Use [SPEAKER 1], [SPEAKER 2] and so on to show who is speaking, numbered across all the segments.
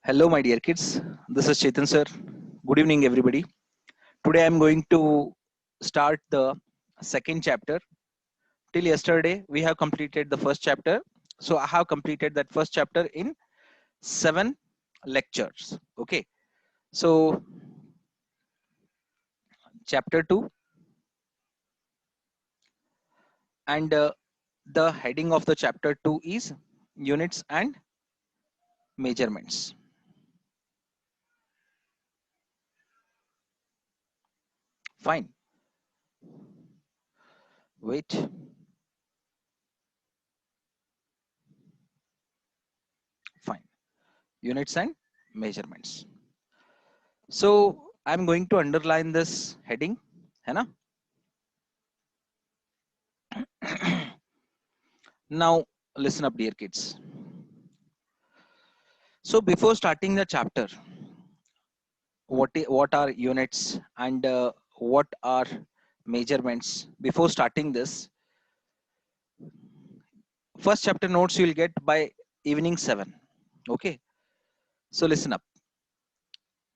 [SPEAKER 1] Hello, my dear kids. This is Chetan sir. Good evening, everybody. Today I'm going to start the second chapter. Till yesterday, we have completed the first chapter. So I have completed that first chapter in 7 lectures. Okay. So, chapter 2, and the heading of the chapter 2 is units and measurements. Fine. Wait. Fine. Units and measurements. So I'm going to underline this heading. है ना? Now listen up, dear kids. So before starting the chapter, what are units and what are measurements? Before starting this, first chapter notes you'll get by evening 7. Okay. So listen up.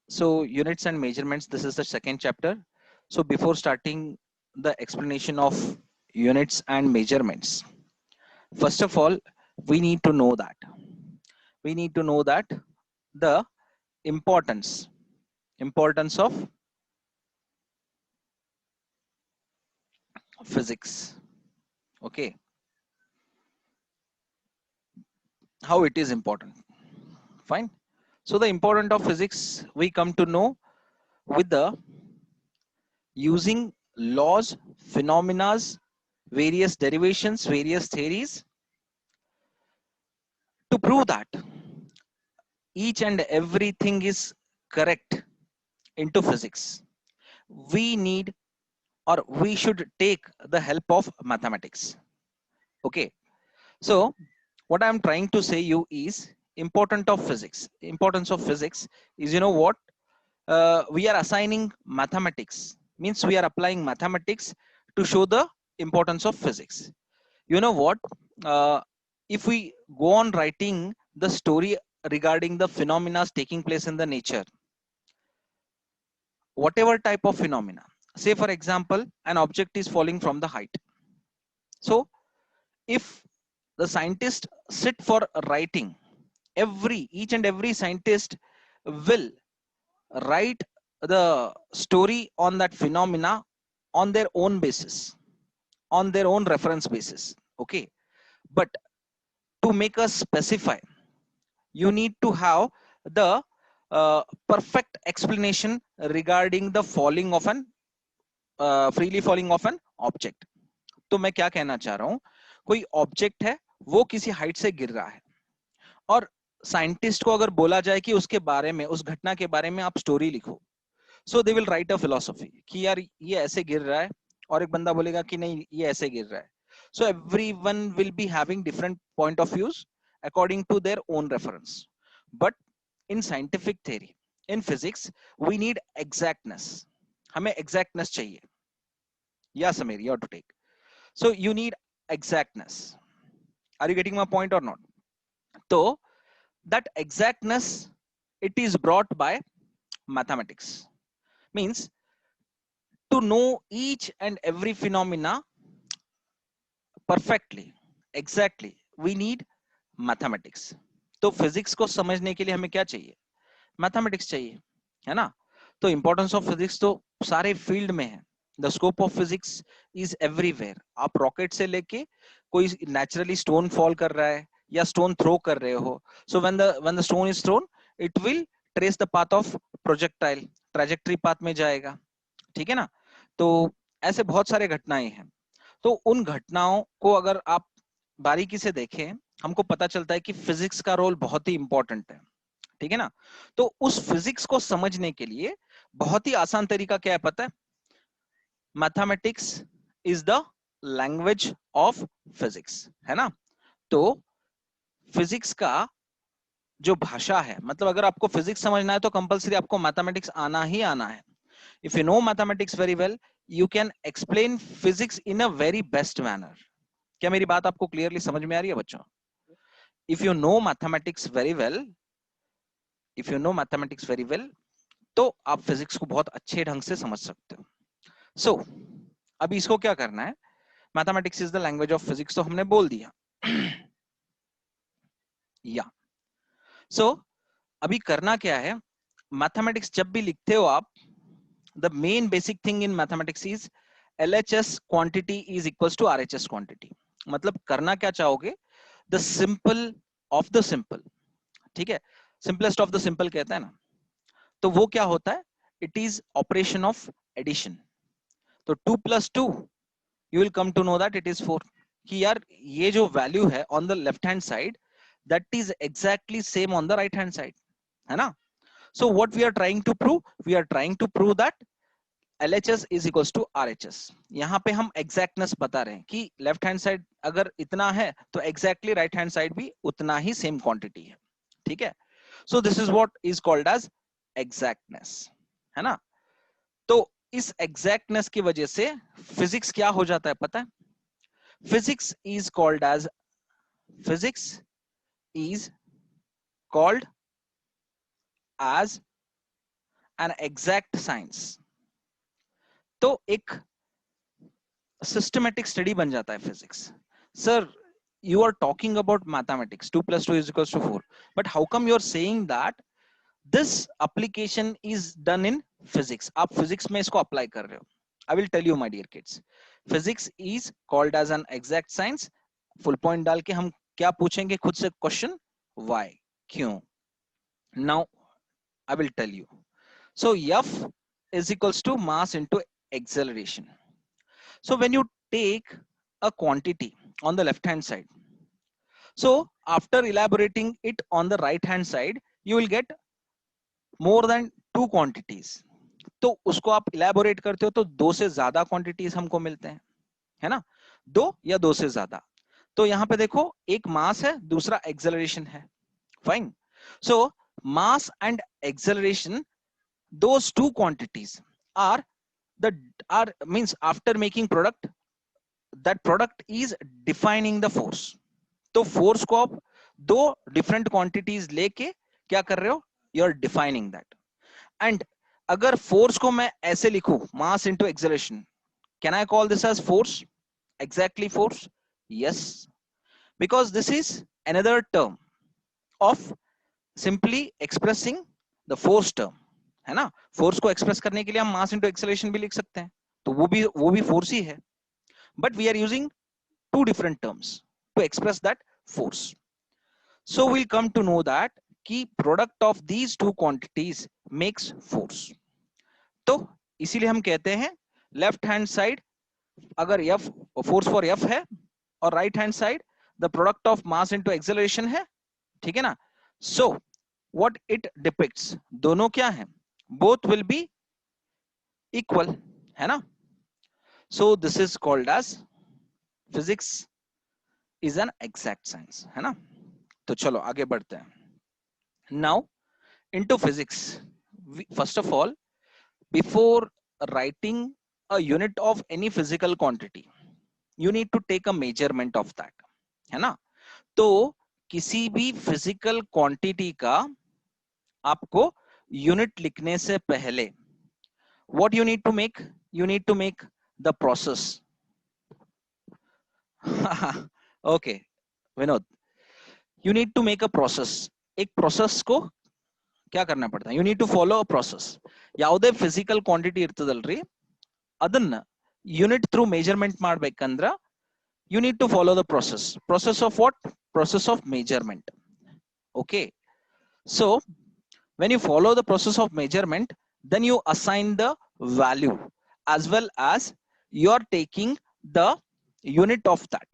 [SPEAKER 1] So units and measurements. This is the second chapter. So before starting the explanation of units and measurements, first of all, we need to know that the importance of physics. Okay, how it is important. Fine. So the importance of physics we come to know with the using laws, phenomena, various derivations, various theories to prove that each and everything is correct into physics. We need or we should take the help of mathematics. Okay. So what I'm trying to say you is important of physics. Importance of physics is, you know what, we are assigning mathematics, means we are applying mathematics to show the importance of physics. You know what, uh, if we go on writing the story regarding the phenomena taking place in the nature, whatever type of phenomena, say for example an object is falling from the height. So if the scientist sit for writing, each and every scientist will write the story on that phenomena on their own basis, on their own reference basis. Okay. But to make us specify, you need to have the perfect explanation regarding the falling of an freely falling of an object. तो मैं क्या कहना चाह रहा हूं, कोई object है वो किसी हाइट से गिर रहा है और साइंटिस्ट को अगर बोला जाए कि उसके बारे में, उस घटना के बारे में आप स्टोरी लिखो, so they will write a philosophy कि यार ये ऐसे गिर रहा है, और एक बंदा बोलेगा कि नहीं ये ऐसे गिर रहा है. So everyone will be having different point of views according to their own reference. But in scientific theory, in physics, we need exactness. हमें exactness चाहिए. Yeah, Samir, you have to take. So you need exactness. Are you getting my point or not? So that exactness, it is brought by mathematics. Means to know each and every phenomena perfectly, exactly, we need mathematics. तो physics को समझने के लिए हमें क्या चाहिए, mathematics चाहिए, है ना. तो इंपॉर्टेंस ऑफ फिजिक्स तो सारे फील्ड में है. The scope of physics is everywhere. आप रॉकेट से लेके कोई नेचुरली स्टोन फॉल कर रहा है या स्टोन थ्रो कर रहे हो, so when the stone is throne it will trace the path of projectile, trajectory path में जाएगा. ठीक है ना. तो ऐसे बहुत सारे घटनाएं हैं. तो उन घटनाओं को अगर आप बारीकी से देखें, हमको पता चलता है कि फिजिक्स का रोल बहुत ही इंपॉर्टेंट है. ठीक है ना. तो उस फिजिक्स को समझने के लिए बहुत ही आसान तरीका क्या है पता है, mathematics is the language of physics, है ना. तो फिजिक्स का जो भाषा है, मतलब अगर आपको फिजिक्स समझना है तो कंपलसरी आपको मैथमेटिक्स आना ही आना है. If you know mathematics very well, you can explain physics in a very best manner. क्या मेरी बात आपको क्लियरली समझ में आ रही है बच्चों? If you know mathematics very well, if you know mathematics very well तो आप फिजिक्स को बहुत अच्छे ढंग से समझ सकते हो. सो अभी इसको क्या करना है, mathematics is the language of physics तो हमने बोल दिया. या सो अभी करना क्या है, मैथमेटिक्स जब भी लिखते हो आप, the main basic thing in mathematics is LHS quantity is equals to RHS quantity. मतलब करना क्या चाहोगे, the simple of the simple, ठीक है, simplest of the simple कहता है ना, तो वो क्या होता है, it is operation of addition. तो 2 plus 2 you will come to know that it is 4, कि यार ये जो वैल्यू है on the left hand side that is exactly same on the right hand side, है ना. So what we are trying to prove, we are trying to prove that LHS is equals to RHS. यहाँ पे हम exactness बता रहे हैं कि left hand side अगर इतना है तो exactly राइट हैंड साइड भी उतना ही सेम क्वांटिटी है, ठीक है. So this is what is called as exactness, है ना. तो इस exactness की वजह से फिजिक्स क्या हो जाता है पता है, physics is called as an exact science. तो एक सिस्टमैटिक स्टडी बन जाता है physics. Sir you are talking about mathematics, 2 plus 2 is equals to 4, but how come you're saying that this application is done in physics? आप physics में इसको apply कर रहे हो. I will tell you my dear kids, physics is called as an exact science. full point डाल के हम क्या पूछेंगे खुद से क्वेश्चन, why, क्यों. Now I will tell you. So F is equals to mass into acceleration. So when you take a quantity on the left hand side, so after elaborating it on the right hand side, you will get more than 2 quantities. तो उसको आप elaborate करते हो तो 2 से ज्यादा quantities हमको मिलते हैं, है ना, 2 या 2 से ज्यादा. तो यहाँ पे देखो एक mass है, दूसरा acceleration है. Fine. So mass and acceleration, those 2 quantities are means after making product, that product is defining the force. तो फोर्स को आप दो डिफरेंट क्वांटिटीज लेके क्या कर रहे हो, you are defining that. And अगर फोर्स को मैं ऐसे लिखूं, mass into acceleration, can I call this as force, exactly force? Yes, because this is another term of simply expressing the force term, है ना. फोर्स को एक्सप्रेस करने के लिए हम मास इनटू एक्सेलरेशन भी लिख सकते हैं, तो वो भी फोर्स ही है, but we are using two different terms to express that force. So we'll come to know that key product of these two quantities makes force. तो इसीलिए हम कहते हैं लेफ्ट हैंड साइड अगर F फोर्स फॉर F है और right hand side the product of mass into acceleration है, ठीक है ना. सो व्हाट इट डिपिक्ट्स, दोनों क्या है, बोथ विल बी इक्वल, है ना. So this is called as physics is an exact science, है ना. तो चलो आगे बढ़ते हैं. Now into physics, first of all before writing a unit of any physical quantity you need to take a measurement of that, है ना. तो किसी भी फिजिकल क्वांटिटी का आपको यूनिट लिखने से पहले what you need to make the process. Okay Vinod, you need to make a process. एक प्रोसेस को क्या करना पड़ता है, you need to follow a process. ಯಾವುದೇ ಫಿಸಿಕಲ್ ಕ್ವಾಂಟಿಟಿ ಇರ್ತದಲ್ರಿ, ಅದನ್ನ ಯೂನಿಟ್ ಥ್ರೂ ಮೆಜರ್ಮೆಂಟ್ ಮಾಡ್ಬೇಕಂದ್ರ you need to follow the process of what, process of measurement. Okay, so when you follow the process of measurement, then you assign the value as well as you are taking the unit of that.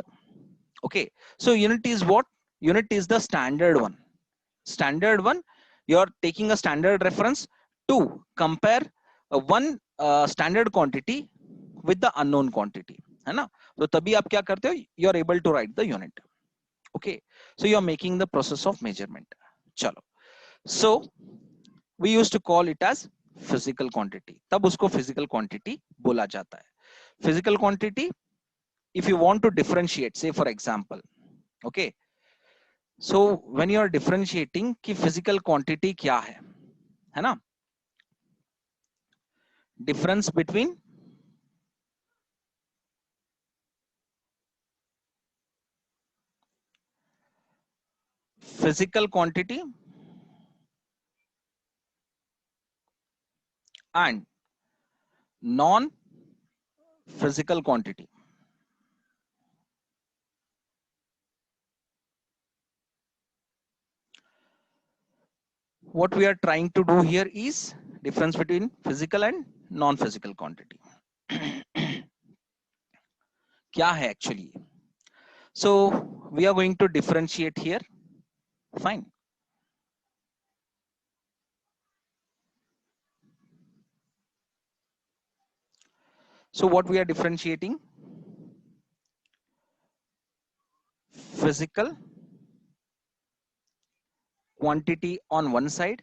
[SPEAKER 1] Okay, so unit is what, unit is the standard one. You are taking a standard reference to compare one standard quantity with the unknown quantity, है ना. तो तभी आप क्या करते हो, you are able to write the unit. Okay, so you are making the process of measurement. चलो, so we used to call it as physical quantity. तब उसको physical quantity बोला जाता है. Physical quantity, if you want to differentiate, say for example, okay, So when you are differentiating कि physical quantity क्या है ना, difference between physical quantity and non physical quantity. What we are trying to do here is difference between physical and non physical quantity. क्या है actually? So we are going to differentiate here. Fine. So what we are differentiating? Physical quantity on one side,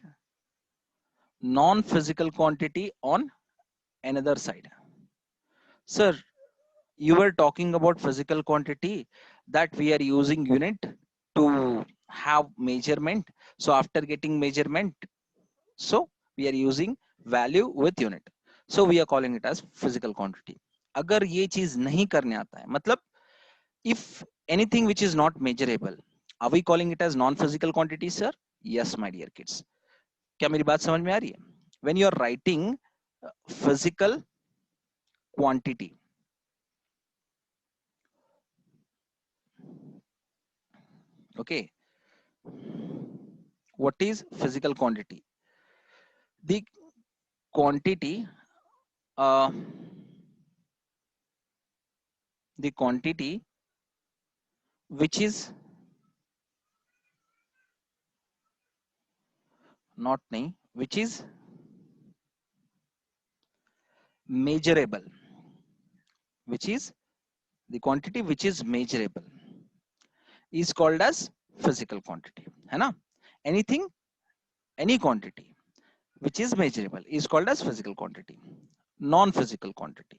[SPEAKER 1] non-physical quantity on another side. Sir, you were talking about physical quantity that we are using unit to have measurement. So after getting measurement, so we are using value with unit. So we are calling it as physical quantity. अगर ये चीज नहीं करने आता है, मतलब if anything which is not measurable, are we calling it as non-physical quantity, sir? Yes, my dear kids. क्या मेरी बात समझ में आ रही है? When you are writing physical quantity, okay, what is physical quantity? The quantity, uh, the quantity which is not nahi, which is measurable, which is the quantity which is measurable is called as physical quantity, है ना? Anything, any quantity which is measurable is called as physical quantity. Non-physical quantity,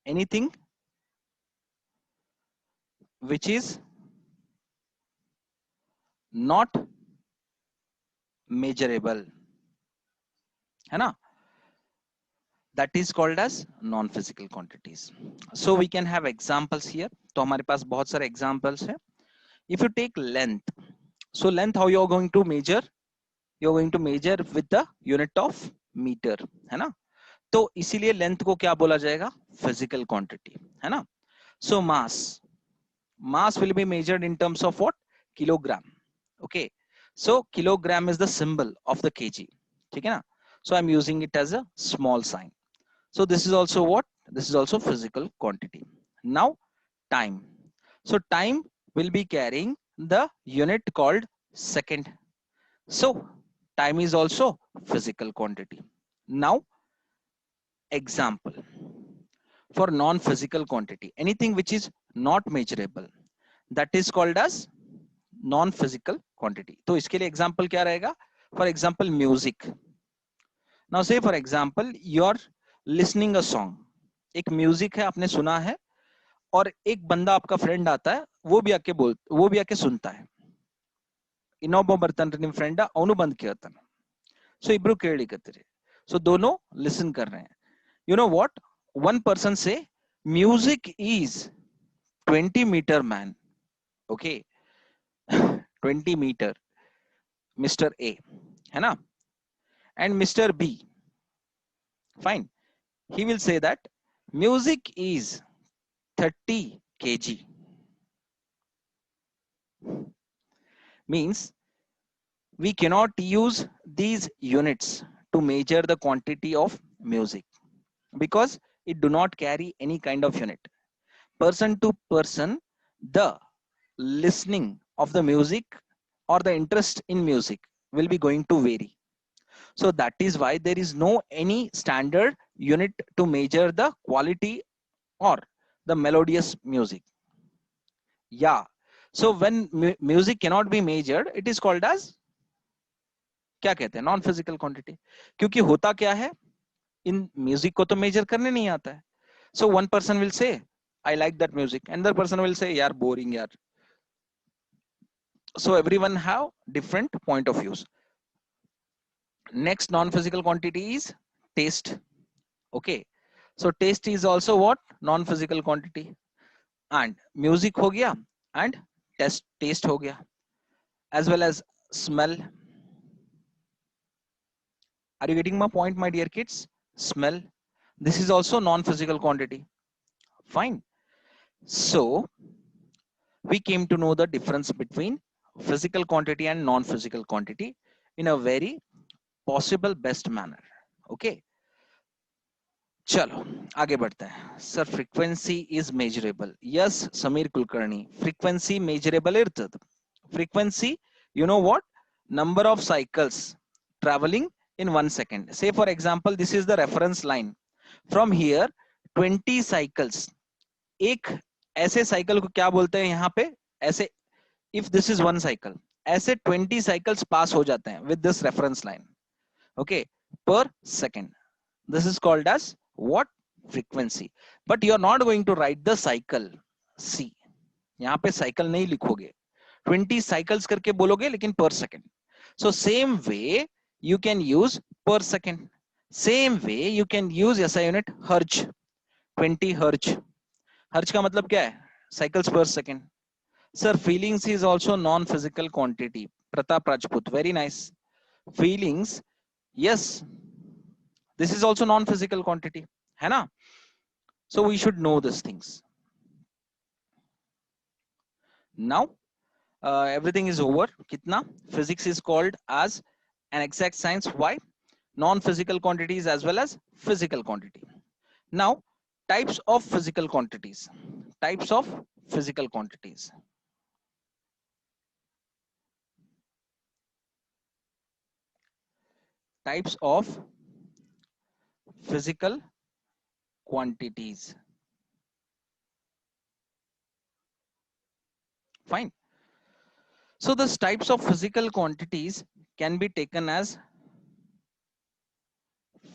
[SPEAKER 1] anything which is not measurable, है ना, that is called as non-physical quantities. So we can have examples here. तो हमारे पास बहुत सारे examples हैं. If you take length, so length how you are going to measure? You are going to measure with the unit of meter, है ना? तो इसीलिए length को क्या बोला जाएगा? Physical quantity, है ना? So mass will be measured in terms of what? Kilogram. Okay. So kilogram is the symbol of the kg. ठीक है ना? So I'm using it as a small sign. So this is also what? This is also physical quantity. Now time. So time will be carrying the unit called second. So time is also physical quantity. Now example for non-physical quantity, anything which is not measurable, that is called as non-physical quantity. तो इसके लिए example क्या रहेगा? For example, music. Now say for example, you are listening a song. एक music है, आपने सुना है, और एक बंदा आपका फ्रेंड आता है, वो भी आके सुनता है. ಇನ್ನೊಬ್ಬ ಬರ್ತಾನೆ ನಿಮ್ಮ ಫ್ರೆಂಡ್, ಅವನು ಬಂದು ಕೇಳ್ತಾನೆ. ಸೊ ಇಬ್ರು ಕೇಳಿಕತ್ತೀರಿ. ಸೊ दोनों listen कर रहे हैं. You know what? One person say music is 20 meter man. Okay. 20 meter Mr. A, है ना? And Mr. B, fine, he will say that music is 30 kg. Means we cannot use these units to measure the quantity of music because it do not carry any kind of unit. Person to person, the listening of the music or the interest in music will be going to vary. So that is why there is no any standard unit to measure the quality or the melodious music. Yeah. So when music cannot be measured, it is called as क्या कहते हैं, non physical quantity. क्योंकि होता क्या है, in music को तो major करने नहीं आता है। So one person will say I like that music, another person will say यार बोरिंग यार। So everyone have different point of views. Next non-physical quantity is taste. Okay, so taste is also what, non-physical quantity. And music हो गया and taste हो गया, as well as smell. Are you getting my point, my dear kids? Smell, this is also non-physical quantity. Fine. So we came to know the difference between physical quantity and non-physical quantity in a very possible best manner. Okay, चलो आगे बढ़ते हैं। Sir frequency is measurable, yes Sameer Kulkarni, frequency measurable इರ್ತद। Frequency, you know what, number of cycles traveling in 1 second. Say for example this is the reference line, from here 20 cycles, एक ऐसे cycle को क्या बोलते हैं यहाँ पे, ऐसे, if this is one cycle, ऐसे 20 cycles पास हो जाते हैं with this reference line, okay, per second. This is called as what, frequency. But you are not going to write the cycle. See, यहाँ पे cycle नहीं लिखोगे, 20 cycles करके बोलोगे लेकिन per second. So same way you can use per second. Same way you can use SI unit hertz, 20 hertz. Hertz का मतलब क्या है, cycles per second. Sir, feelings is also non-physical quantity. Pratap Rajput, very nice. Feelings, yes, this is also non-physical quantity, है ना? So we should know these things. Now everything is over. Kitna? Physics is called as an exact science. Why? Non-physical quantities as well as physical quantity. Now types of physical quantities. Types of physical quantities. Types of physical quantities. Fine. So these types of physical quantities can be taken as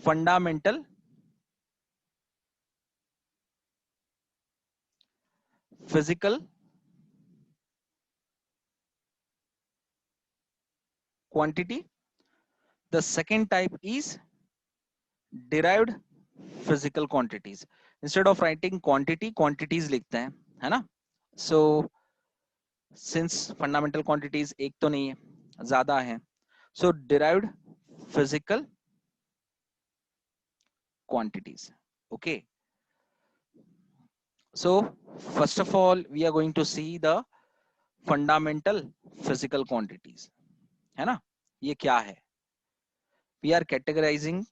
[SPEAKER 1] fundamental, physical quantity. The second type is derived physical quantities. Instead of writing quantity, quantities लिखते हैं, है ना? So since fundamental quantities एक तो नहीं है, ज़्यादा है, so derived physical quantities. Okay. So first of all, we are going to see the fundamental physical quantities. है ना? ये क्या है? We are categorizing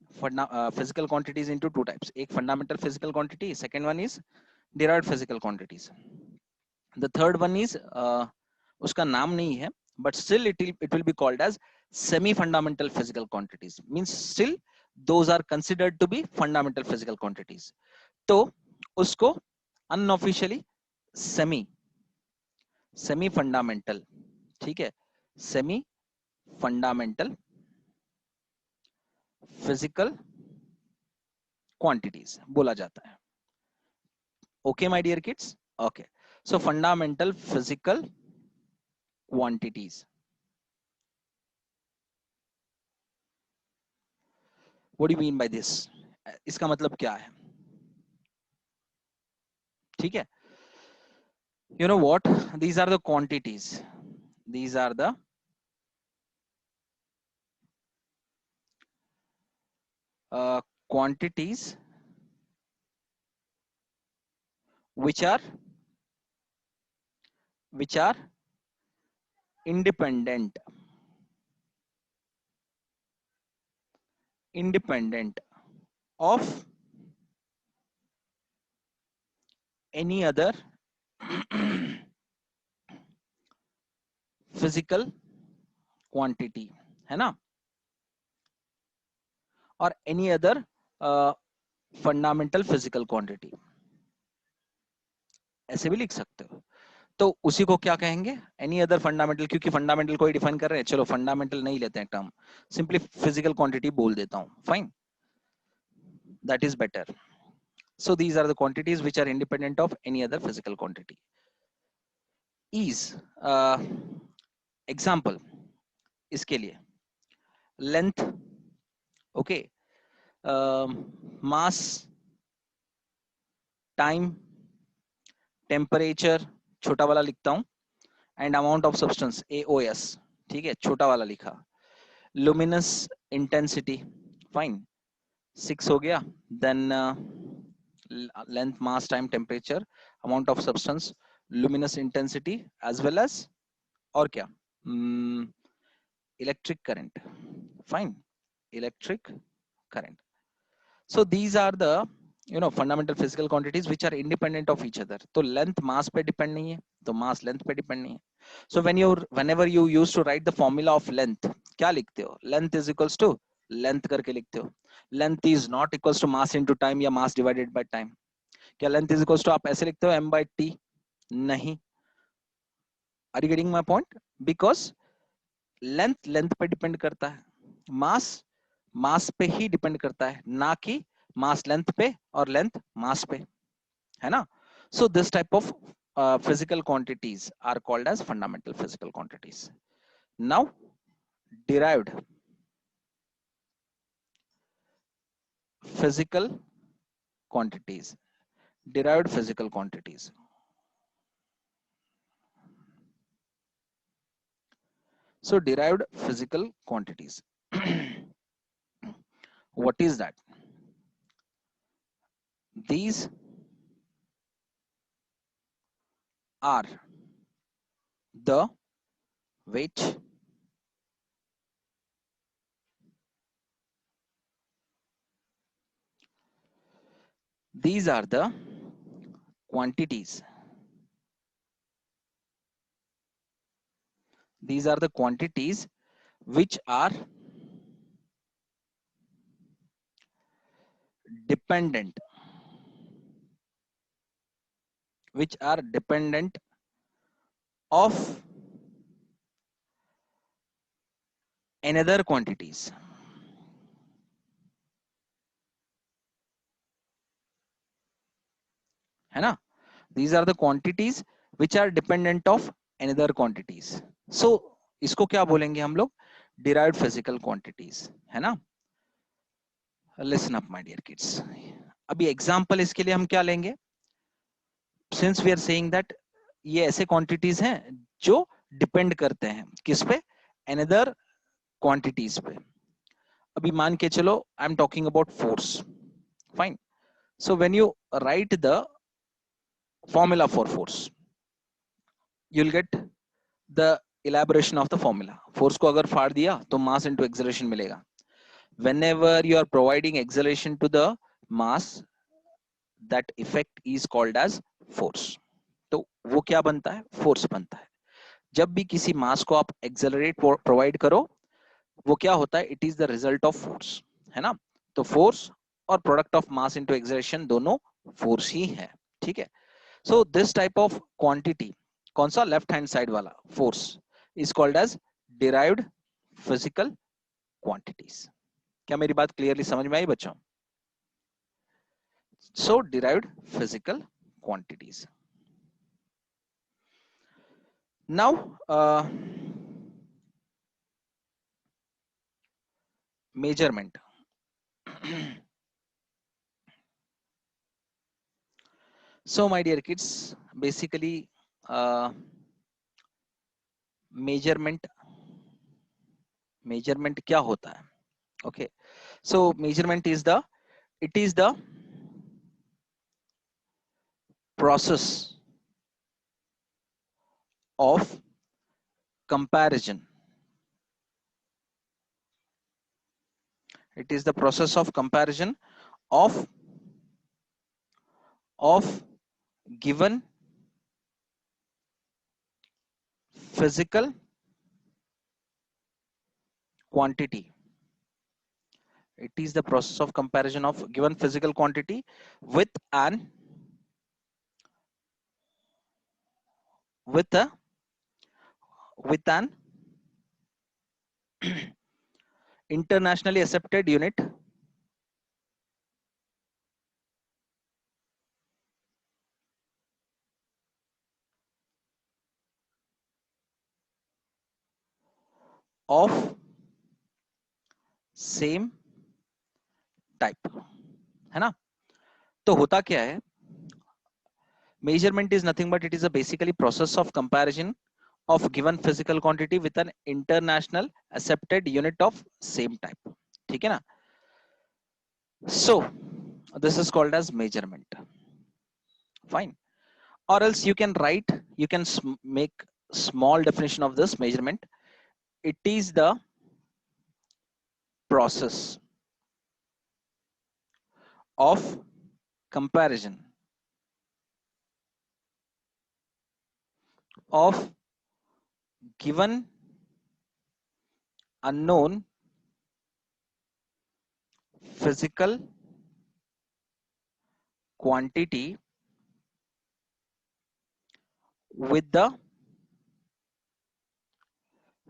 [SPEAKER 1] physical quantities into two types. एक fundamental physical quantity, second one is derived physical quantities. The third one is उसका नाम नहीं है, but still it will be called as semi-fundamental physical quantities. Means still those are considered to be fundamental physical quantities. तो उसको unofficially semi fundamental, ठीक है, semi fundamental physical quantities बोला जाता है. Okay, my dear kids. Okay, so fundamental physical quantities. What do you mean by this? इसका मतलब क्या है? ठीक है, you know what, these are the quantities, these are the quantities which are independent of any other physical quantity, है ना, or any other fundamental physical quantity, ऐसे भी लिख सकते हो. तो उसी को क्या कहेंगे, एनी अदर फंडामेंटल, क्योंकि फंडामेंटल को ही डिफाइन कर रहे हैं, चलो फंडामेंटल नहीं लेते हैं टर्म, सिंपली फिजिकल क्वांटिटी बोल देता हूं, fine, that is better. So these are the quantities which are independent of any other physical quantity. Is example इसके लिए length, okay, mass, time, temperature, छोटा वाला लिखता हूं, and amount of substance AOS, ठीक है, छोटा वाला लिखा, luminous intensity, fine, 6 हो गया, then length, mass, time, temperature, amount of substance, luminous intensity, as well as और क्या, electric current, fine, electric current. So these are the fundamental physical quantities which are independent of each other. तो length mass पे depend नहीं है, तो mass length पे depend नहीं है. So whenever you used to write the formula of length, क्या लिखते हो, length is equals to length करके लिखते हो. Length is not equals to mass into time या mass divided by time. क्या length is equals to आप ऐसे लिखते हो m by t? नहीं. Are you getting my point? Because length पे डिपेंड करता है, मास पे ही डिपेंड करता है, ना कि मास लेंथ पे और लेंथ मास पे, है ना. So this type of physical quantities are called as fundamental physical quantities. Now derived physical quantities, derived physical quantities. So derived physical quantities, what is that? These are the which these are the quantities, these are the quantities which are dependent, which are dependent of another quantities, है ना. These are the quantities which are dependent of another quantities. So इसको क्या बोलेंगे हम लोग, derived physical quantities, है ना. Listen up my dear kids. अभी एग्जाम्पल इसके लिए हम क्या लेंगे, since we are saying that ये ऐसे क्वांटिटीज हैं जो डिपेंड करते हैं किस पे, अनदर क्वांटिटीज पे. अभी मान के चलो I am talking about force, fine. So when you right the formula for force, you will get the elaboration of the formula. Force को अगर फाड़ दिया तो मास इनटू एक्सेलरेशन मिलेगा. whenever you are providing acceleration to the mass, that effect is called as force. तो वो क्या बनता है, फोर्स बनता है. जब भी किसी मास को आप एक्सेलरेट प्रोवाइड करो, वो क्या होता है, it is the result of force, है ना. तो फोर्स और product of mass into acceleration दोनों फोर्स ही है, ठीक है. So this type of quantity, कौन सा, लेफ्ट हैंड साइड वाला force, is called as derived physical quantities. क्या मेरी बात क्लियरली समझ में आई बच्चों? So derived physical quantities. Now measurement. So my dear kids, basically measurement क्या होता है, okay. So measurement is the, it is the process of comparison, it is the process of comparison of given physical quantity. It is the process of comparison of given physical quantity with an with a with an internationally accepted unit of same type, है ना? तो होता क्या है, measurement is nothing but it is a basically process of comparison of given physical quantity with an international accepted unit of same type, ठीक है ना? So this is called as measurement, fine. Or else you can write, you can make small definition of this measurement. It is the process of comparison of given unknown physical quantity with the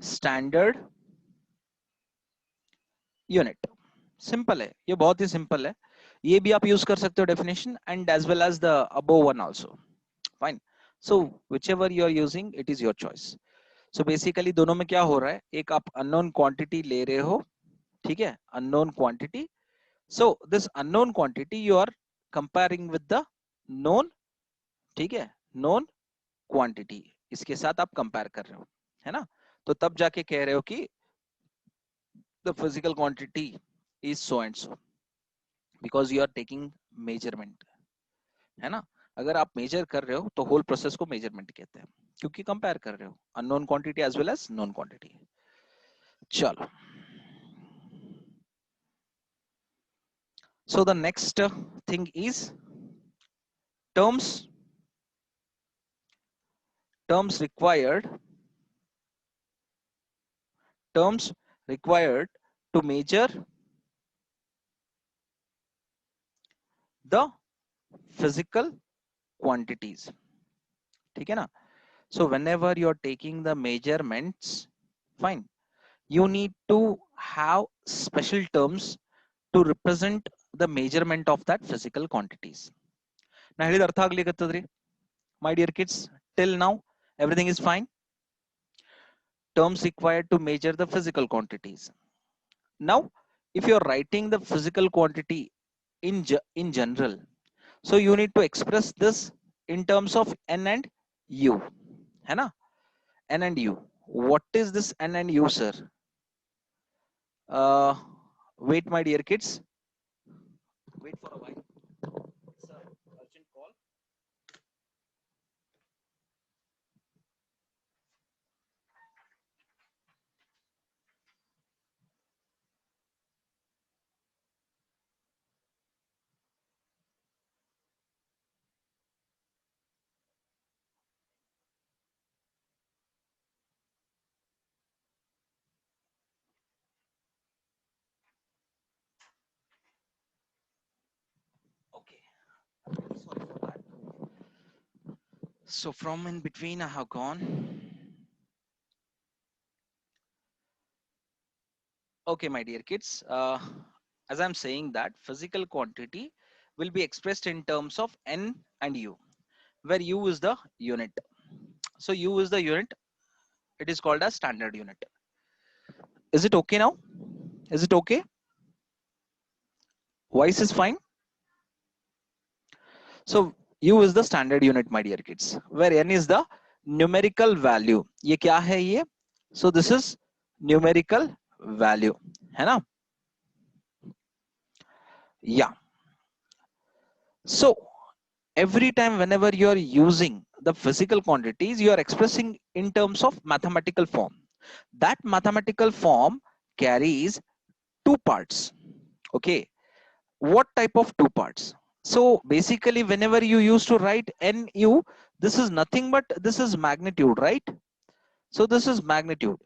[SPEAKER 1] standard unit. Simple है, ये बहुत ही simple है, ये भी आप use कर सकते हो definition and as well as the above one also, fine. So whichever you are using it is your choice. So basically दोनों में क्या हो रहा है, एक आप अननोन क्वांटिटी ले रहे हो, ठीक है, unknown quantity. So this unknown quantity you are comparing with the known, ठीक है, नोन क्वांटिटी, इसके साथ आप कंपेयर कर रहे हो, है ना? तो तब जाके कह रहे हो कि the physical quantity is so and so, because you are taking measurement, है ना? अगर आप मेजर कर रहे हो तो होल प्रोसेस को मेजरमेंट कहते हैं, क्योंकि कंपेयर कर रहे हो unknown quantity as well as known quantity. चलो, so the next thing is terms terms required terms required to measure the physical quantities, ठीक है ना? So whenever you're taking the measurements, fine, you need to have special terms to represent the measurement of that physical quantities. Now ಹೇಳಿದ ಅರ್ಥ ಆಗ್ಲಿಕತ್ತದ್ರಿ my dear kids? Till now everything is fine? Terms required to measure the physical quantities. Now if you're writing the physical quantity in general, so you need to express this in terms of n and u, है ना? n and u. What is this n and u, sir? Wait my dear kids, wait for a while, it's a urgent call. Okay, sorry for that. So from in between I have gone. Okay, my dear kids, as I'm saying that physical quantity will be expressed in terms of n and u, where u is the unit. So u is the unit. It is called as standard unit. Is it okay now? Is it okay? Voice is fine. So u is the standard unit, my dear kids, where n is the numerical value. ये क्या है ये? So this is numerical value, है ना? Yeah. So every time whenever you are using the physical quantities, you are expressing in terms of mathematical form. That mathematical form carries two parts. Okay, what type of two parts? So basically whenever you used to write nu, this is nothing but this is magnitude, right? So this is magnitude,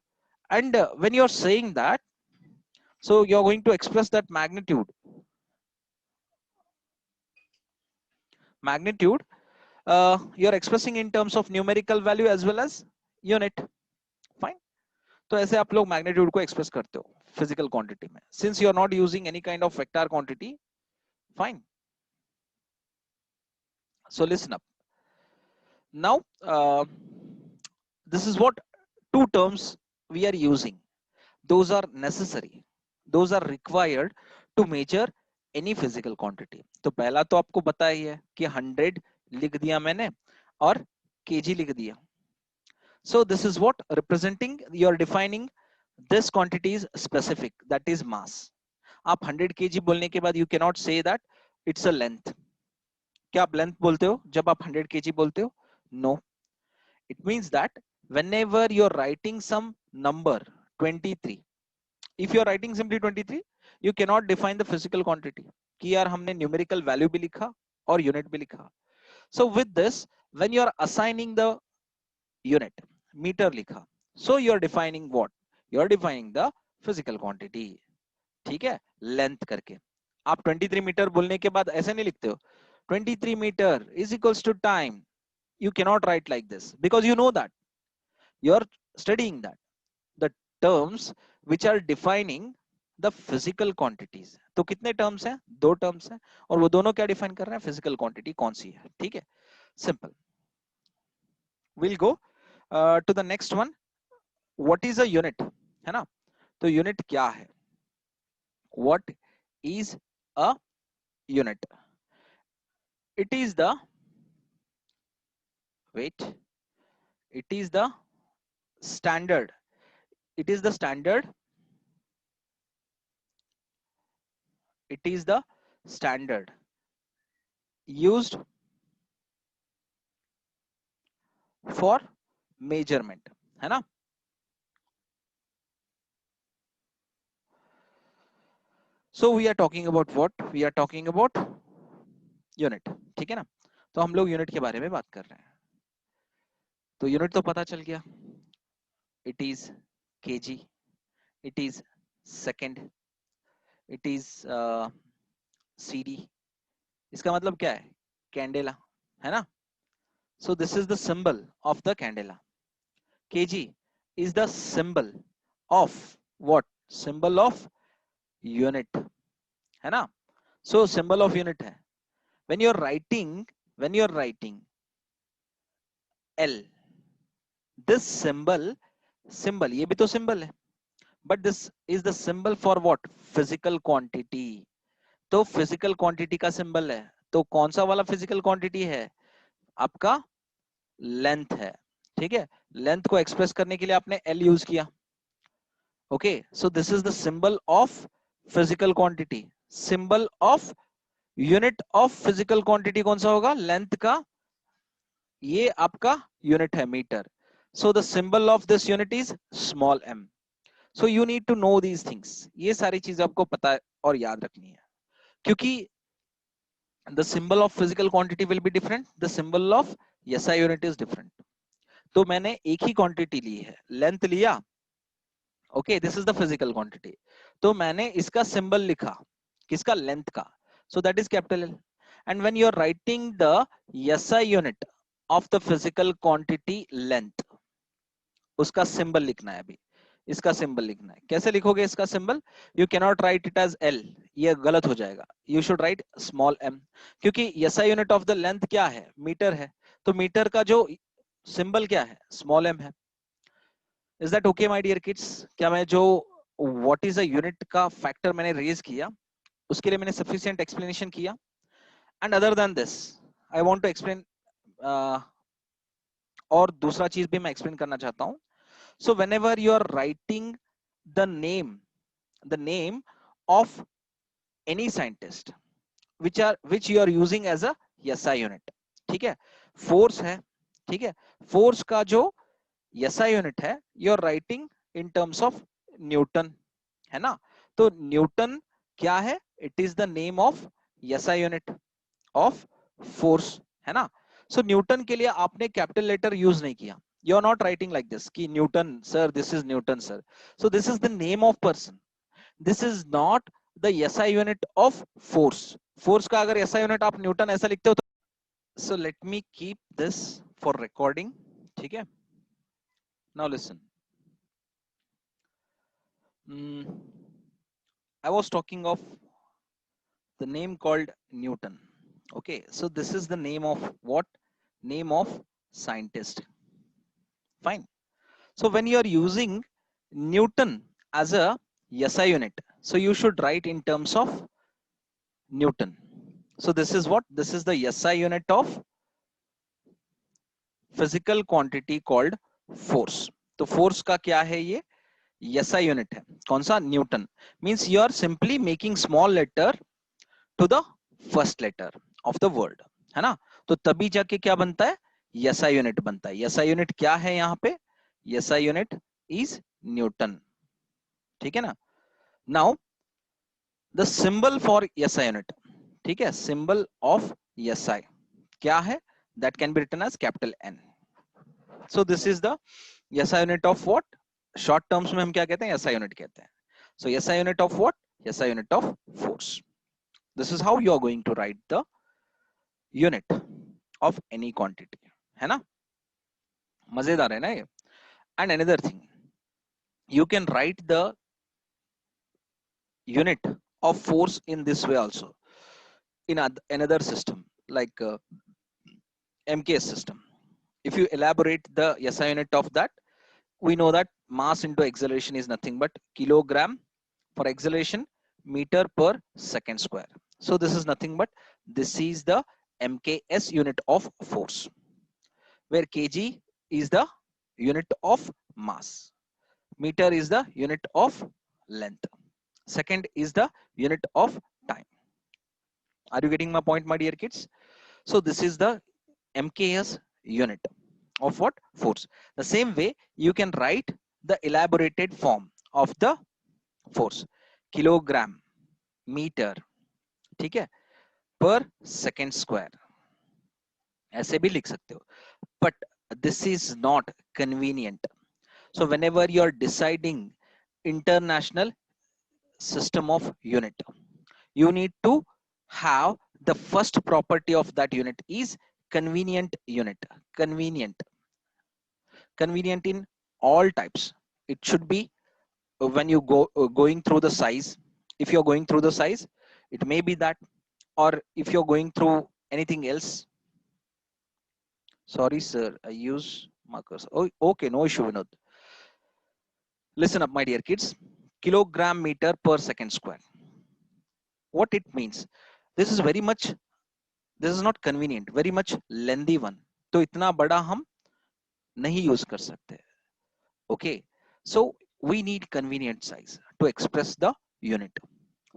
[SPEAKER 1] and when you're saying that, so you're going to express that magnitude you're expressing in terms of numerical value as well as unit. Fine. तो ऐसे आप लोग magnitude को express करते हो physical quantity में, since you are not using any kind of vector quantity. Fine. So listen up. Now, this is what two terms we are using. Those are necessary. Those are required to measure any physical quantity. तो पहला तो आपको पता ही है कि 100 लिख दिया मैंने और kg लिख दिया. So this is what representing, you are defining this quantity is specific, that is mass. आप 100 kg बोलने के बाद you cannot say that it's a length. क्या आप लेंथ बोलते हो जब आप 100 kg बोलते हो? No. It means that whenever you're writing some number 23, if you're writing simply 23, you cannot define the physical quantity कि यार हमने numerical value भी लिखा और unit भी लिखा. So with this, when you're assigning the unit, meter लिखा, so you're defining what? You're defining the physical quantity. ठीक है, length करके. आप 23 मीटर बोलने के बाद ऐसे नहीं लिखते हो 23 meter is equals to time. You cannot write like this because you know that you're studying that the terms which are defining the physical quantities. तो कितने terms हैं? दो terms हैं और वो दोनों क्या define कर रहे हैं? Physical quantity कौन सी है? ठीक है, simple. We'll go to the next one. What is a unit? है ना? तो unit क्या है? What is a unit? It is the it is the standard. It is the standard. It is the standard used for measurement. है ना? So we are talking about what? We are talking about unit. ठीक है ना? तो हम लोग unit के बारे में बात कर रहे हैं. तो यूनिट तो पता चल गया. It is kg. It is second. It is cd. इसका मतलब क्या है? कैंडेला, है ना? So this is the symbol of the candela. kg is the symbol of what? Symbol of unit, है ना? So symbol of unit है. When you're writing L, this symbol ये भी तो symbol है, but this is the symbol for what? Physical quantity. तो physical quantity का symbol है. तो कौन सा वाला physical quantity है? आपका length है. ठीक है, length को express करने के लिए आपने L use किया. Okay, so this is the symbol of physical quantity. Symbol of unit of physical quantity कौन सा होगा? Length का. ये आपका unit है metre. So the symbol of this unit is small m. So you need to know these things. ये सारी चीजें आपको पता और याद रखनी है, क्योंकि the symbol of physical quantity will be different. The symbol of SI unit is different. तो मैंने एक ही quantity ली है, length लिया. Okay, this is the physical quantity. तो मैंने इसका symbol लिखा, किसका? length का. So that is capital L. And when you are writing the SI unit of the physical quantity length, उसका symbol लिखना है. अभी इसका symbol लिखना है. कैसे लिखोगे इसका symbol? You cannot write it as L. ये गलत हो जाएगा. You should write small m. क्योंकि SI unit of the length क्या है? मीटर है. तो मीटर का जो symbol क्या है? Small m है. Is that okay, my dear kids? क्या मैं जो what is a unit का factor मैंने raise किया, उसके लिए मैंने sufficient explanation किया. And other than this, I want to explain और दूसरा चीज भी मैं explain करना चाहता हूँ. So whenever you are writing the name of any scientist which you are using as a SI unit, ठीक है, force है, ठीक है, force का जो SI unit है, you are writing in terms of Newton, है ना? तो Newton क्या है? It is the name of SI unit of force, है ना? So Newton के लिए आपने capital letter use नहीं किया. You are not writing like this कि Newton sir, this is Newton sir. So this is the name of person. This is not the SI unit of force. Force का अगर SI unit आप Newton ऐसा लिखते हो तो So let me keep this for recording. ठीक है? Now listen. Hmm, I was talking of the name called Newton. Okay, so this is the name of what? Name of scientist. Fine. So when you are using Newton as a SI unit, so you should write in terms of Newton. So this is what? This is the SI unit of physical quantity called force. तो force का क्या है ये? SI unit है. कौन सा? Newton. Means you are simply making small letter to the first letter of the word, है ना? तो तभी जाके क्या बनता है? SI unit बनता है. SI unit क्या है यहाँ पे? SI unit is Newton. ठीक है ना? Now the symbol for SI unit, ठीक है? Symbol of SI क्या है? That can be written as capital N. So this is the SI unit of what? Short terms में हम क्या कहते हैं? SI unit कहते हैं. So SI unit of what? SI unit of force. This is how you are going to write the unit of any quantity. है ना? मजेदार है ना ये? And another thing, you can write the unit of force in this way also in another system like MKS system. If you elaborate the SI unit of that, we know that mass into acceleration is nothing but kilogram for acceleration meter per second square. So this is nothing but this is the MKS unit of force, where kg is the unit of mass, meter is the unit of length, second is the unit of time. Are you getting my point, my dear kids? So this is the MKS unit of what? Force. The same way you can write the elaborated form of the force, kilogram metre, ठीक है, पर second square, ऐसे भी लिख सकते हो, but this is not convenient. So whenever you are deciding international system of unit, you need to have the first property of that unit is convenient unit. Convenient in all types. It should be when you going through the size. If you're going through the size, it may be that, or if you're going through anything else. Sorry sir, I use markers. Oh, okay, no issue, Vinod. Listen up, my dear kids. Kilogram meter per second square, what it means? This is very much, this is not convenient, very much lengthy one. तो इतना बड़ा हम नहीं use कर सकते. Okay, so we need convenient size to express the unit.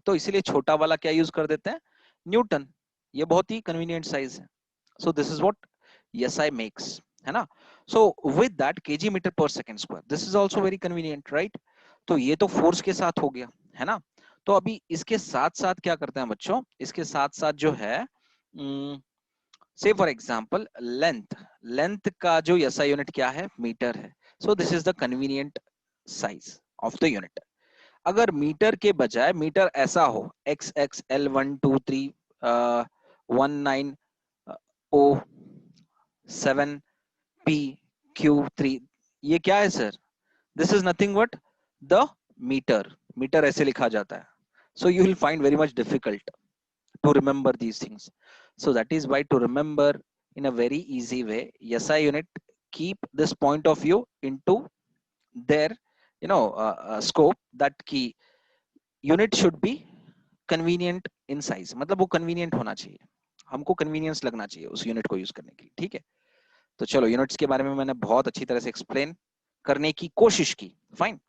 [SPEAKER 1] तो इसीलिए छोटा वाला क्या यूज कर देते हैं? न्यूटन. ये बहुत ही कन्वीनियंट साइज है. So this is what SI makes, है ना? So with that kg metre per second square, this is also very convenient, right? तो ये तो फोर्स के साथ हो गया, है ना? तो अभी इसके साथ साथ क्या करते हैं बच्चों? इसके साथ साथ जो है, से फॉर एग्जांपल लेंथ का जो SI यूनिट क्या है? मीटर है. So this is the convenient size of the unit. अगर मीटर के बजाय मीटर ऐसा हो, XXL 1 2 3 19 O 7 P Q3, ये क्या है सर? This is nothing but the metre. Metre ऐसे लिखा जाता है. So you will find very much difficult to remember these things. So that is why to remember in a very easy way, SI unit keep this point of view into their scope, that key unit should be convenient in size. मतलब वो convenient होना चाहिए, हमको convenience लगना चाहिए उस unit को use करने के लिए. ठीक है, तो चलो यूनिट्स के बारे में मैंने बहुत अच्छी तरह से एक्सप्लेन करने की कोशिश की. Fine.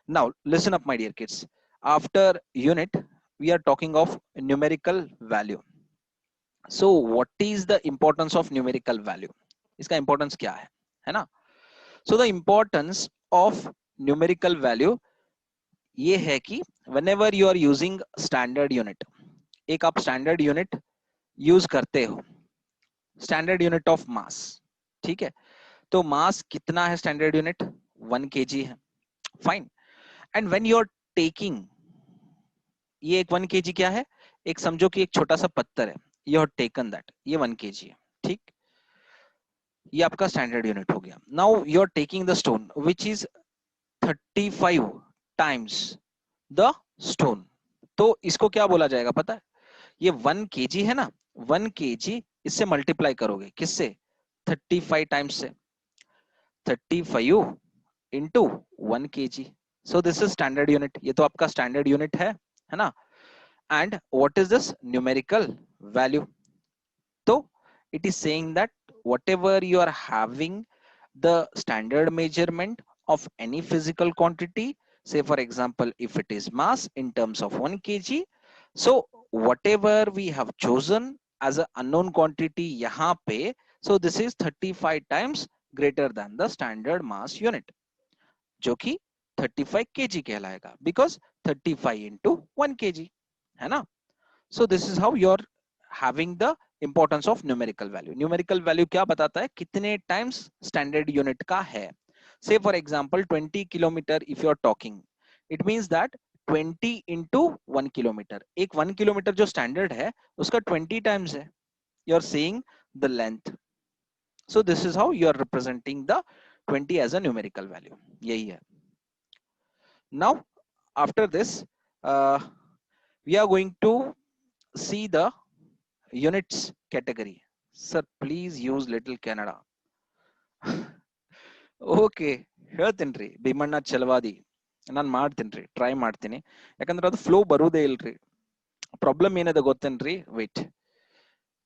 [SPEAKER 1] Now listen up my dear kids. After unit we are talking of numerical value. So what is the importance of numerical value? इसका इंपॉर्टेंस क्या है ना? So the importance of numerical value ये है कि whenever you are using standard unit, एक आप standard unit use करते हो, स्टैंडर्ड यूनिट ऑफ मास. ठीक है, तो मास कितना है? स्टैंडर्ड यूनिट 1 kg है. Fine. And when you are taking, ये एक 1 kg क्या है? एक समझो कि एक छोटा सा पत्थर है, यू हैव टेकन दैट, ये 1 kg है. ठीक, ये आपका स्टैंडर्ड यूनिट हो गया. Now you are taking the stone which is 35 times the stone. तो इसको क्या बोला जाएगा पता है? ये 1 kg है ना, 1 kg इससे मल्टीप्लाई करोगे किससे? 35 टाइम्स से. 35 into 1 kg. So this is standard unit. ये तो आपका स्टैंडर्ड यूनिट है ना. And what is this numerical value? तो it is saying that whatever you are having the standard measurement of any physical quantity, say for example if it is mass in terms of 1 kg, so whatever we have chosen as an unknown quantity yahan pe, so this is 35 times greater than the standard mass unit जो कि 35 kg कहलाएगा because 35 into 1 kg है ना. So this is how you're having the importance of numerical value. Numerical value क्या बताता है? कितने times standard unit का है. Say for example 20 kilometer if you're talking, it means that 20 into 1 kilometer. एक 1 kilometer जो standard है उसका 20 times है. You're seeing the length. So this is how you're representing the 20 as a numerical value. यही है. Now after this we are going to see the units category. Sir, please use little Canada. Okay, ಹೇಳ್ತೀನಿ ಭೀಮಣ್ಣ ಚಲವಾದಿ. ನಾನು ಮಾಡ್ತೀನಿ, try ಮಾಡ್ತೀನಿ. ಯಾಕಂದ್ರೆ ಅದು flow ಬರುವುದೇ ಇಲ್ರಿ. ಪ್ರಾಬ್ಲಮ್ ಏನದ ಗೊತ್ತೇನ್ರಿ? ವೇಟ್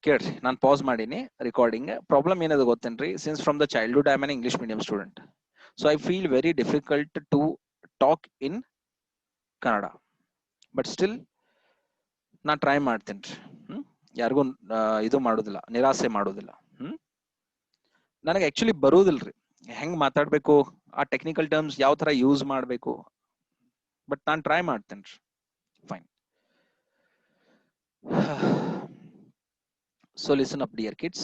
[SPEAKER 1] ಕೇಳ್ರಿ, ನಾನು ಪಾಸ್ ಮಾಡೀನಿ ರೆಕಾರ್ಡಿಂಗ್. ಪ್ರಾಬ್ಲಮ್ ಏನದ ಗೊತ್ತೇನ್ರಿ? Since from the childhood I am an English medium student, so I feel very difficult to talk in Kannada. But still ನಾನು ಟ್ರೈ ಮಾಡ್ತೀನಿ. ಯಾರಿಗೂ ಇದು ಮಾಡೋದಿಲ್ಲ, ನಿರಾಸೆ ಮಾಡೋದಿಲ್ಲ. ನನಗೆ ಆಕ್ಚುಲಿ ಬರುವುದಿಲ್ರಿ ಹೆಂಗ್ ಮಾತಾಡ್ಬೇಕು, ಆ ಟೆಕ್ನಿಕಲ್ ಟರ್ಮ್ಸ್ ಯಾವ ತರ ಯೂಸ್ ಮಾಡಬೇಕು. ಬಟ್ ನಾನು ಟ್ರೈ ಮಾಡ್ತೇನೆ. Fine. So listen up dear kids.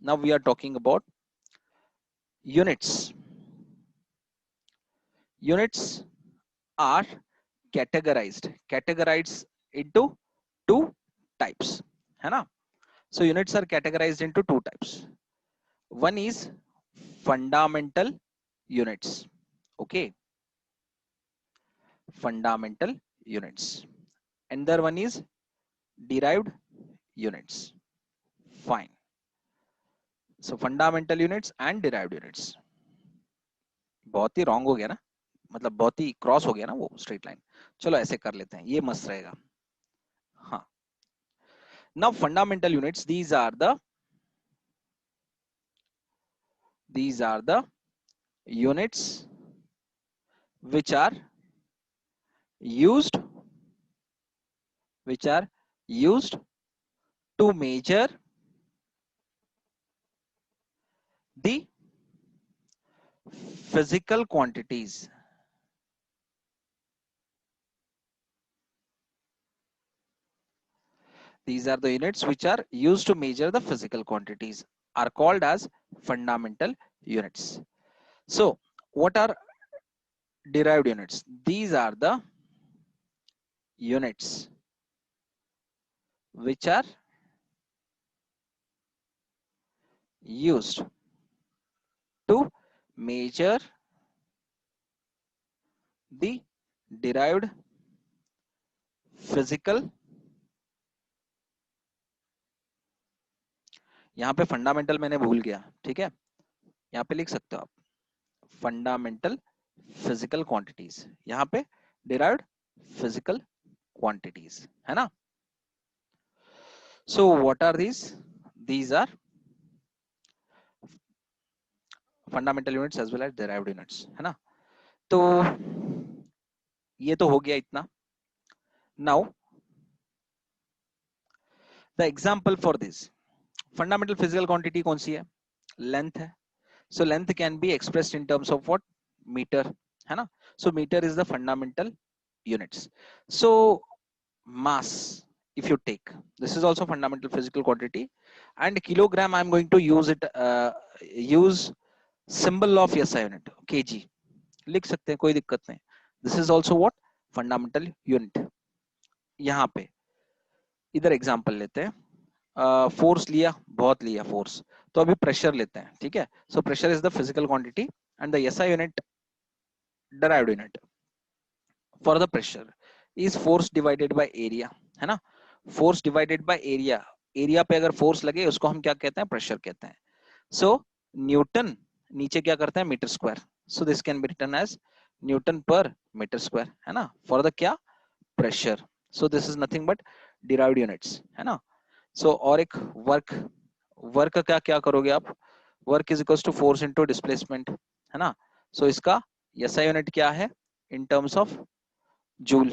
[SPEAKER 1] Now we are talking about units. Units are categorized into two types, है ना. So units are categorized into two types. One is fundamental units. Okay, fundamental units. Another one is derived units. Fine. So fundamental units and derived units. बहुत ही wrong हो गया ना, मतलब बहुत ही cross हो गया ना वो स्ट्रेट लाइन. चलो ऐसे कर लेते हैं, ये मस्त रहेगा. हाँ. Now fundamental units, these are the units which are used to measure the physical quantities. These are the units which are used to measure the physical quantities, are called as fundamental units. So what are derived units? These are the units which are used to measure the derived physical. यहाँ पे fundamental मैंने भूल गया, ठीक है, यहाँ पे लिख सकते हो आप फंडामेंटल फिजिकल क्वांटिटीज, यहाँ पे डिराइव्ड फिजिकल क्वांटिटीज, है ना. So what are these are fundamental units as well as derived units, है ना. तो ये तो हो गया इतना. Now the example for this fundamental physical quantity कौन सी है? लेंथ है. So length can be expressed in terms of what? Metre, है ना. So metre is the fundamental units. So mass, if you take, this is also fundamental physical quantity, and kilogram I am going to use it, use symbol of SI unit, kg लिख सकते हैं, कोई दिक्कत नहीं. This is also what? Fundamental unit. यहाँ पे इधर example लेते हैं. फोर्स लिया, बहुत लिया फोर्स, तो अभी प्रेशर लेते हैं, ठीक है। So pressure is the physical quantity and the SI unit, derived unit for the pressure is force divided by area, है ना। force divided by area, area पे अगर फोर्स लगे उसको हम क्या कहते हैं, प्रेशर कहते हैं। सो न्यूटन नीचे क्या करते हैं, metre square, so this can be written as newton per metre square, है ना, फॉर द क्या, pressure. So this is nothing but derived units, है ना। सो और एक वर्क, वर्क का क्या करोगे आप, work is equal to force into displacement, है ना। सो इसका एसआई यूनिट क्या है in terms of joule.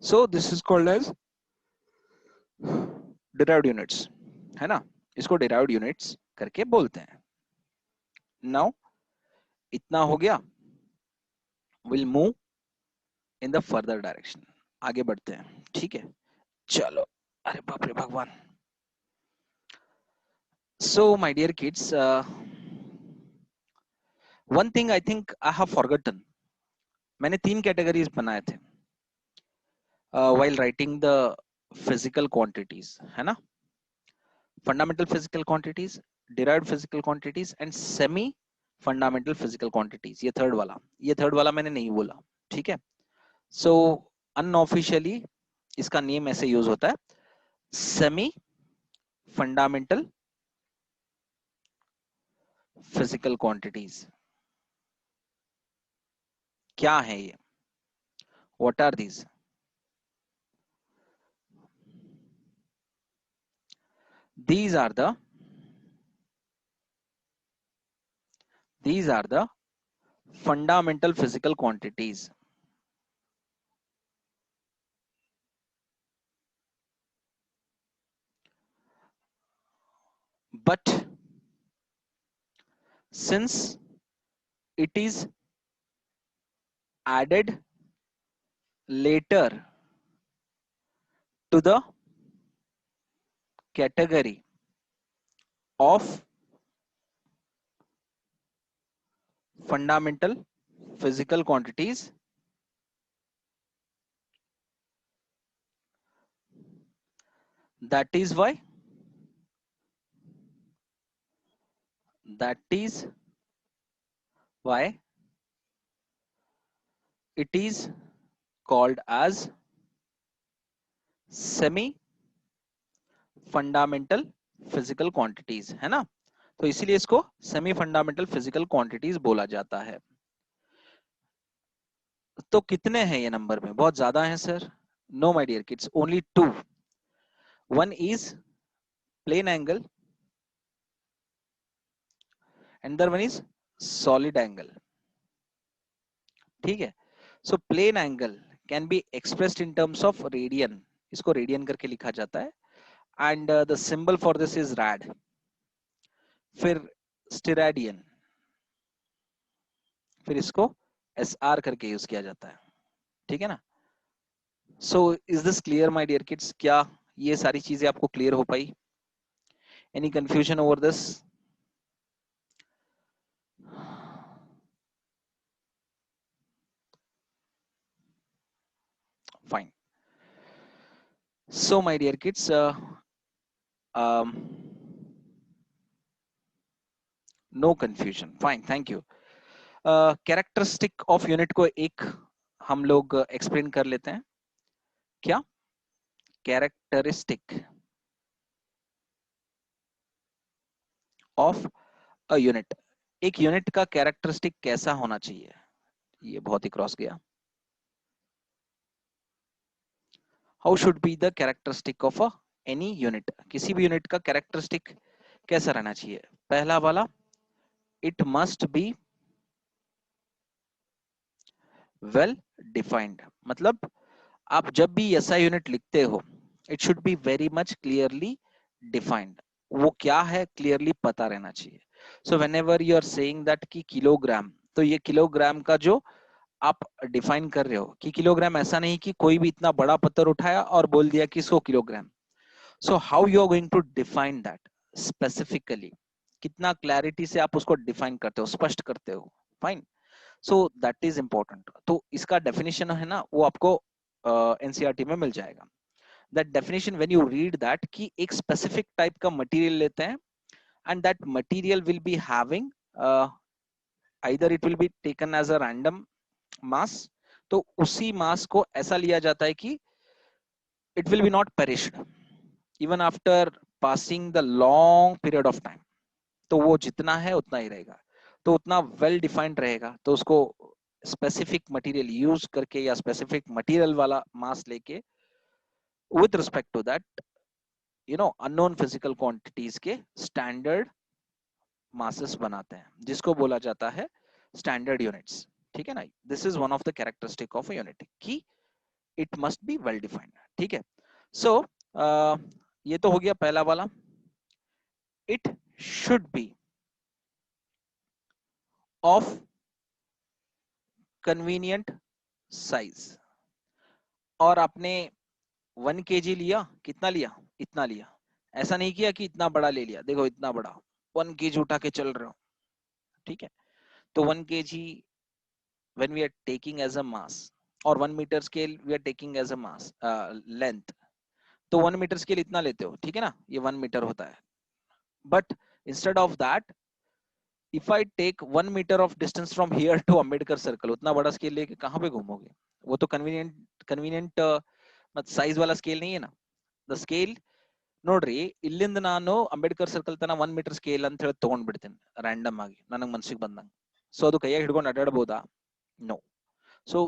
[SPEAKER 1] So this is called as derived units, है ना, इसको डिराइव्ड यूनिट्स करके बोलते हैं। नाउ इतना हो गया, will move in the further direction, आगे बढ़ते हैं, ठीक है। चलो, अरे बाप रे भगवान। So my dear kids, one thing I think I have forgotten, मैंने 3 कैटेगरीज बनाए थे while writing the physical quantities, है ना, fundamental physical quantities, derived physical quantities and semi fundamental physical quantities। ये थर्ड वाला मैंने नहीं बोला, ठीक है। सो अनऑफिशियली इसका नेम ऐसे यूज होता है, सेमी फंडामेंटल फिजिकल क्वांटिटीज। क्या है ये, what are these? these are the these are the fundamental physical quantities, but since it is added later to the category of fundamental physical quantities, that is why that is why it is called as semi fundamental physical quantities, है ना। तो इसीलिए इसको semi fundamental physical quantities बोला जाता है। तो कितने हैं ये नंबर में, बहुत ज्यादा हैं sir. No my dear kids, only 2। One is plane angle, another one is solid angle, ठीक है। So plane angle can be expressed in terms of radian, इसको रेडियन करके लिखा जाता है, and the symbol for this is rad. फिर steradian, फिर इसको एस आर करके यूज किया जाता है, ठीक है ना। So is this clear my dear kids, क्या ये सारी चीजें आपको क्लियर हो पाई? Any confusion over this? Fine. So my dear kids, no confusion, fine, thank you. Characteristic of unit को एक हम लोग एक्सप्लेन कर लेते हैं। क्या कैरेक्टरिस्टिक ऑफ अ यूनिट, एक यूनिट का कैरेक्टरिस्टिक कैसा होना चाहिए? ये बहुत ही क्रॉस गया। How should be the characteristic of a any unit, किसी भी यूनिट का कैरेक्टरिस्टिक कैसा रहना चाहिए? पहला वाला, it must be well defined, मतलब आप जब भी एसआई यूनिट लिखते हो, it should be very much clearly defined. वो क्या है क्लियरली पता रहना चाहिए। So whenever you are saying that कि किलोग्राम, तो ये किलोग्राम का जो आप डिफाइन कर रहे हो कि किलोग्राम, ऐसा नहीं कि कोई भी इतना बड़ा पत्थर उठाया और बोल दिया कि इसको kilogram. So how you are going to define that specifically, कितना क्लैरिटी से आप उसको डिफाइन करते हो, स्पष्ट करते हो, fine. So that is important. तो इसका डेफिनेशन है ना, वो आपको एनसीईआरटी में मिल जाएगा। that definition when you read that कि एक specific type का material लेते हैं and that material will be having either it will be taken as a random mass, तो उसी mass को ऐसा लिया जाता है कि it will be not perished even after passing the long period of time, तो वो जितना है उतना ही रहेगा, तो उतना वेल डिफाइंड रहेगा, तो उसको स्पेसिफिक मटेरियल यूज करके या स्पेसिफिक मटेरियल वाला मास लेके with respect to that unknown physical quantities के स्टैंडर्ड masses बनाते हैं, जिसको बोला जाता है स्टैंडर्ड यूनिट्स, ठीक है ना. This is one of the characteristic of a unit कि it must be well defined, ठीक है. सो ये तो हो गया पहला वाला, it should be of convenient size, और आपने 1 kg लिया, कितना लिया, इतना लिया, ऐसा नहीं किया कि इतना बड़ा ले लिया, देखो इतना बड़ा 1 kg उठा के चल रहे हो, ठीक है. तो 1 kg when we are taking as a mass or 1 meter scale we are taking as a mass length, तो 1 meter scale इतना लेते हो, ठीक है ना, ये 1 meter होता है. But instead of that, if I take 1 meter of distance from here to Ambedkar circle, उतना बड़ा स्केल लेके कहाँ पे घूमोगे, वो तो कन्वीनियंट साइज वाला स्केल नहीं है ना. द स्केल ನೋಡ್ರಿ, ಇಲ್ಲಿಂದ ನಾನು ಅಂಬೇಡ್ಕರ್ ಸರ್ಕಲ್ ತನ 1 ಮೀಟರ್ ಸ್ಕೇಲ್ ಅಂತ ಹೇಳಿ ತಗೊಂಡ್ಬಿಡ್ತೀನಿ ರ್ಯಾಂಡಮ್ ಆಗಿ ನನಗೆ ಮನಸ್ಸಿಗೆ ಬಂದಂಗೆ. ಸೊ ಅದು ಕೈಯಾಗ ಹಿಡ್ಕೊಂಡು ಅಡ್ಡಾಡಬಹುದಾ? No. So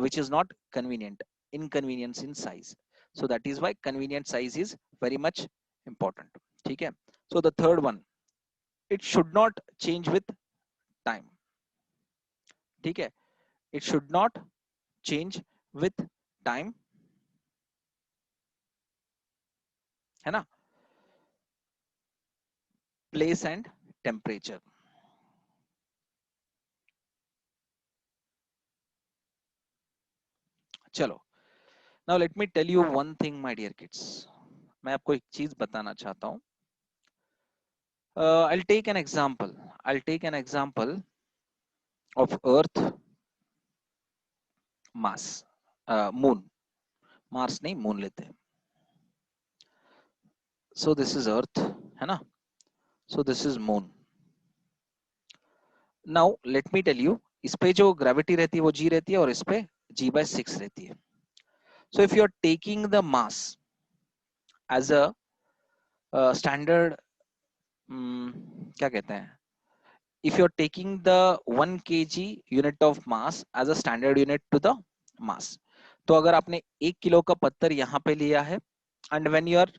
[SPEAKER 1] which is not convenient, inconvenience in size. So that is why convenient size is very much important, ठीक है. So the third one, it should not change with time, ठीक है. It should not change with time, है ना. Place and temperature. चलो, now let me tell you one thing my dear kids, मैं आपको एक चीज बताना चाहता हूं. I'll take an example of earth, mass, moon. Mars नहीं, मून लेते हैं. So this is earth, है ना. So this is moon. Now let me tell you, इस पे जो ग्रेविटी रहती है वो g रहती है और इस पे g/6 रहती है. So if you are taking the mass as a standard, क्या कहते हैं, if you are taking the 1 kg unit of mass as a standard unit to the mass, तो अगर आपने 1 किलो का पत्थर यहाँ पे लिया है and when you are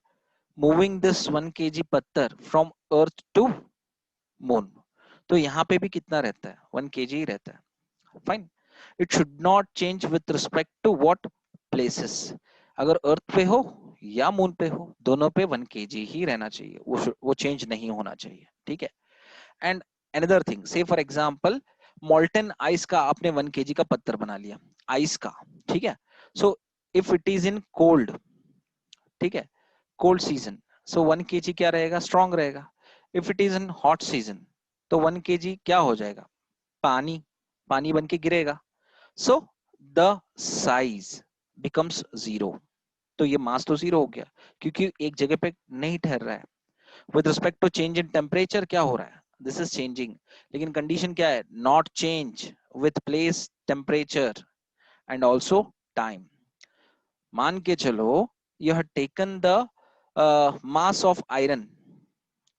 [SPEAKER 1] moving this 1 kg पत्थर from earth to moon, तो यहाँ पे भी कितना रहता है, 1 kg ही रहता है. Fine. It should not change with respect to what places. अगर अर्थ पे हो या मून पे हो, दोनों पे 1 kg ही रहना चाहिए, वो चेंज नहीं होना चाहिए, ठीक है. एंड अनदर थिंग, से फॉर एग्जांपल मोल्टन आइस का आपने 1 kg का पत्थर बना लिया, आइस का, ठीक है. So if it is in cold, ठीक है, कोल्ड सीजन, सो 1 kg क्या रहेगा, स्ट्रॉन्ग रहेगा. If it is in hot season, तो 1 kg क्या हो जाएगा, पानी, पानी बन के गिरेगा. So the size becomes 0. तो ये मास तो 0 हो गया क्योंकि एक जगह पे नहीं ठहर रहा है. With respect to change in temperature क्या हो रहा है, दिस इज चेंजिंग, लेकिन कंडीशन क्या है, not change with place, temperature and also time. मान के चलो you have taken the mass of iron,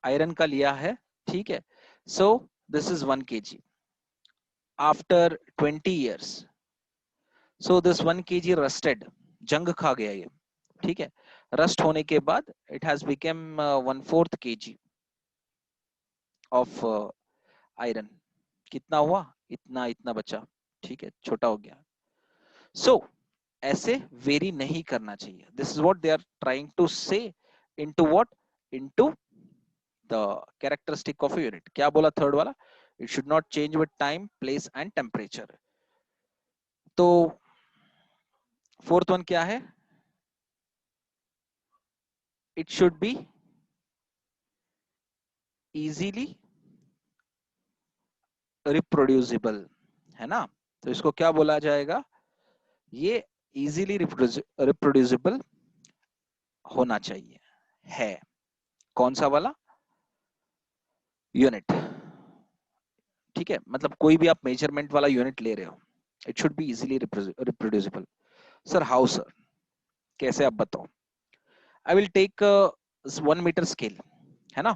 [SPEAKER 1] iron का लिया है, ठीक है. So this is 1 kg. After 20 years, so this 1 kg rusted, जंग खा गया ये, ठीक है. रस्ट होने के बाद it has become 1/4 kg of iron. कितना हुआ, इतना इतना बचा, ठीक है, छोटा हो गया. so ऐसे वेरी नहीं करना चाहिए. This is what they are trying to say into what, into the characteristic of unit. क्या बोला थर्ड वाला, it should not change with time, place and temperature. तो फोर्थ वन क्या है, it should be easily reproducible, है ना. तो इसको क्या बोला जाएगा, ये इजीली रिप्रोड्यूसिबल होना चाहिए, है कौन सा वाला? यूनिट। ठीक है, मतलब कोई भी आप मेजरमेंट वाला यूनिट ले रहे हो, it should be easily reproducible. Sir how sir, कैसे आप बताओ? I will take 1 metre scale, है ना,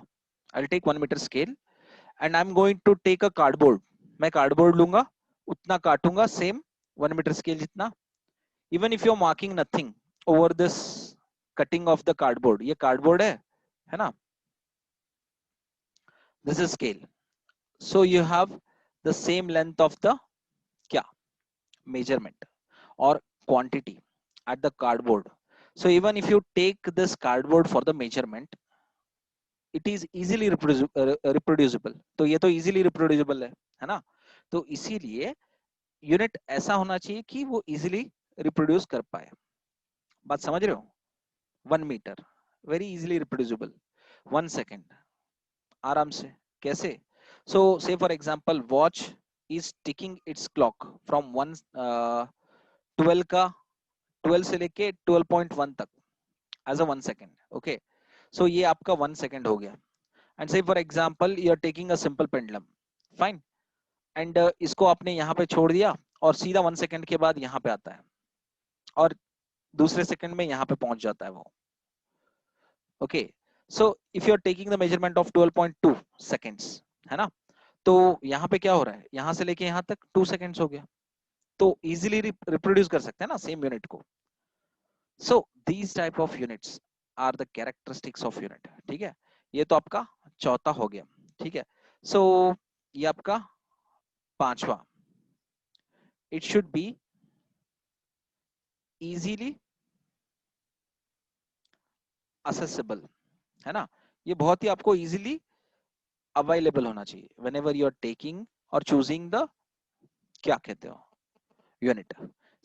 [SPEAKER 1] I will take 1 metre scale and I am going to take a cardboard. मैं कार्डबोर्ड लूंगा, उतना काटूंगा सेम 1 मीटर स्केल जितना। Even if you are marking nothing over this cutting of the cardboard, ये cardboard है ना, this is scale, so you have the same length of the क्या measurement or quantity at the cardboard. So even if you take this cardboard for the measurement, it is easily reproducible. तो ये तो easily reproducible है ना, तो इसीलिए unit ऐसा होना चाहिए कि वो easily reproduce कर पाए। बात समझ रहे हो? 1 metre very easily reproducible, 1 second आराम से, कैसे? So say for example watch is ticking its clock from 12 का 12 से लेके 12.1 तक as a 1 second, okay? So ये आपका 1 सेकेंड हो गया। And say for example you are taking a simple pendulum, fine, and इसको आपने यहाँ पे छोड़ दिया और सीधा 1 सेकेंड के बाद यहाँ पे आता है और दूसरे सेकेंड में यहाँ पे पहुंच जाता है वो, okay? So if you are taking the measurement of 12.2 seconds, है ना, तो यहाँ पे क्या हो रहा है, यहाँ से लेके यहाँ तक 2 सेकेंड्स हो गया, तो इजीली रिप्रोड्यूस कर सकते हैं ना सेम यूनिट को। So these type of units are the characteristics of unit. ठीक है, ये तो आपका चौथा हो गया। ठीक है, सो ये आपका पांचवा, it should be easily accessible, है ना, ये बहुत ही आपको इजीली अवेलेबल होना चाहिए व्हेनेवर यू आर टेकिंग और चूजिंग द क्या कहते हो unit.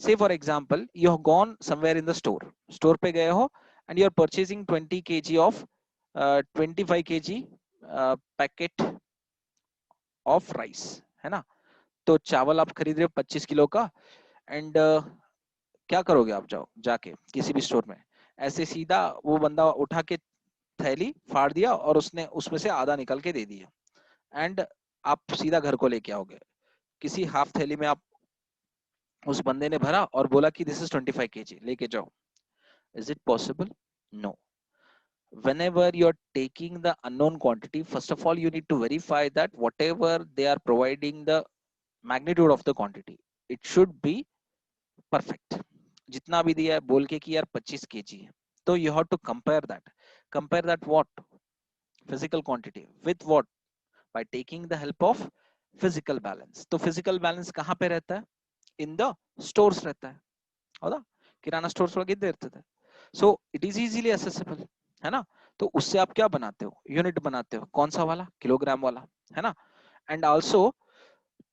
[SPEAKER 1] Say for example you have gone somewhere in the store पे गए हो and you are purchasing 20 kg of 25 kg packet of rice, है ना, तो चावल आप खरीद रहे हो 25 किलो का एंड क्या करोगे आप, जाओ जाके किसी भी स्टोर में ऐसे सीधा वो बंदा उठा के थैली फाड़ दिया और उसने उसमें से आधा निकल के दे दिया एंड आप सीधा घर को लेके आओगे, किसी हाफ थैली में आप उस बंदे ने भरा और बोला कि दिस इज 25 kg, लेके जाओ। Is it possible? No. Whenever you're taking the unknown quantity, first of all, you need to verify that whatever they are providing the magnitude of the quantity, it should be perfect. जितना भी दिया है बोल के कि यार 25 kg है, तो you have to compare that what physical quantity with what, by taking the help of physical balance। तो physical balance कहाँ पे रहता है? In the stores रहता है, होगा किराना स्टोर्स वगैरह देते रहते थे। So it is easily accessible, है ना, तो उससे आप क्या बनाते हो, यूनिट बनाते हो, कौन सा वाला, किलोग्राम वाला, है ना। And also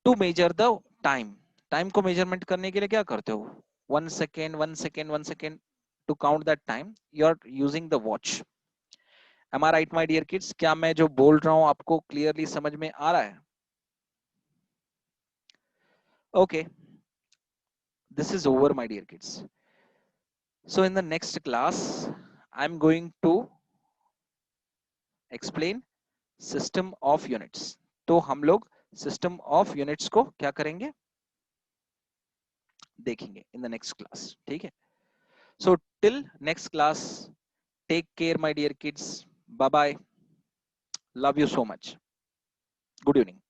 [SPEAKER 1] to measure the time, time को मेजरमेंट करने के लिए क्या करते हो, 1 second 1 second 1 second, to count that time you are using the watch. Am I right my dear kids? क्या मैं जो बोल रहा हूं आपको क्लियरली समझ में आ रहा है? Okay, this is over my dear kids. So in the next class, I'm going to explain system of units। तो हम लोग system of units को क्या करेंगे, देखेंगे in the next class। ठीक है, so till next class, take care my dear kids, bye bye, love you so much, good evening।